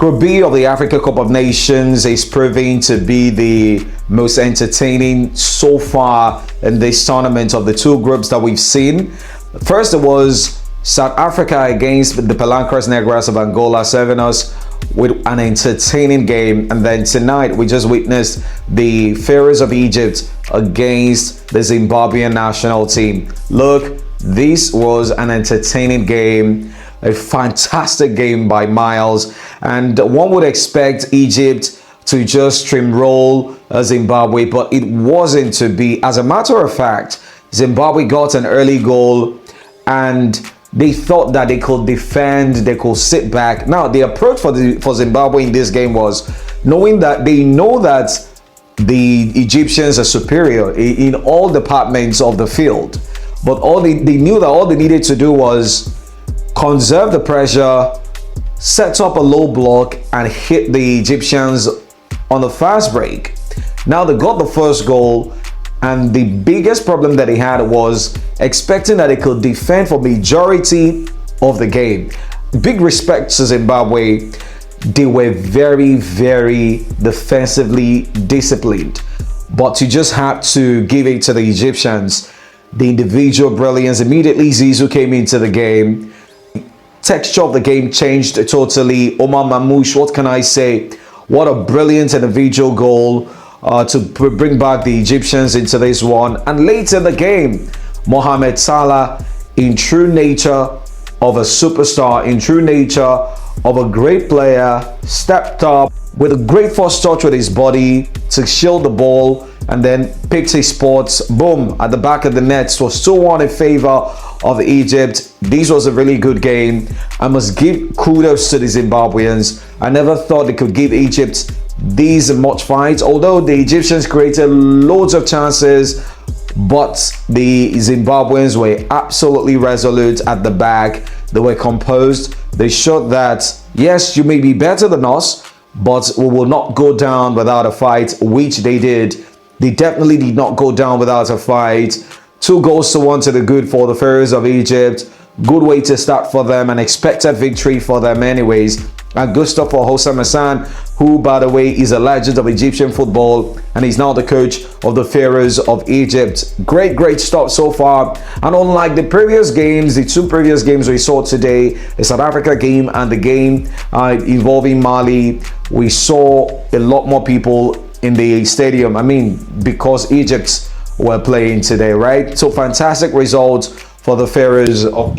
Group B of the Africa Cup of Nations is proving to be the most entertaining so far in this tournament of the two groups that we've seen. First, it was South Africa against the Palancas Negras of Angola, serving us with an entertaining game. And then tonight, we just witnessed the Pharaohs of Egypt against the Zimbabwean national team. Look, this was an entertaining game. A fantastic game by miles, and one would expect Egypt to just steamroll Zimbabwe, but it wasn't to be. As a matter of fact, Zimbabwe got an early goal and they thought that they could defend, they could sit back. Now, the approach for Zimbabwe in this game was knowing that they know that the Egyptians are superior in all departments of the field, but they knew that all they needed to do was conserve the pressure, set up a low block, and hit the Egyptians on the fast break. Now they got the first goal, and the biggest problem that they had was expecting that they could defend for majority of the game. Big respect to Zimbabwe. They were very, very defensively disciplined, but you just have to give it to the Egyptians. The individual brilliance. Immediately Zizou came into the game. Texture of the game changed totally. Omar Mamouche, what can I say? What a brilliant individual goal to bring back the Egyptians into this one. And later in the game, Mohamed Salah, in true nature of a superstar, in true nature of a great player, stepped up with a great first touch with his body to shield the ball, and then picked his spots, boom, at the back of the net. So 2-1 in favor of Egypt. This was a really good game. I must give kudos to the Zimbabweans. I never thought they could give Egypt these much fights, although the Egyptians created loads of chances, but the Zimbabweans were absolutely resolute at the back. They were composed. They showed that, yes, you may be better than us, but we will not go down without a fight, which they did. They definitely did not go down without a fight. 2-1 to the good for the Pharaohs of Egypt. Good way to start for them, an expected victory for them anyways. And good stuff for Houssem Hassan, who, by the way, is a legend of Egyptian football and he's now the coach of the Pharaohs of Egypt. Great stuff so far. And unlike the previous games, the two previous games we saw today, the South Africa game and the game involving Mali, we saw a lot more people in the stadium. I mean, because Egypt were playing today, right? So fantastic results for the Pharaohs of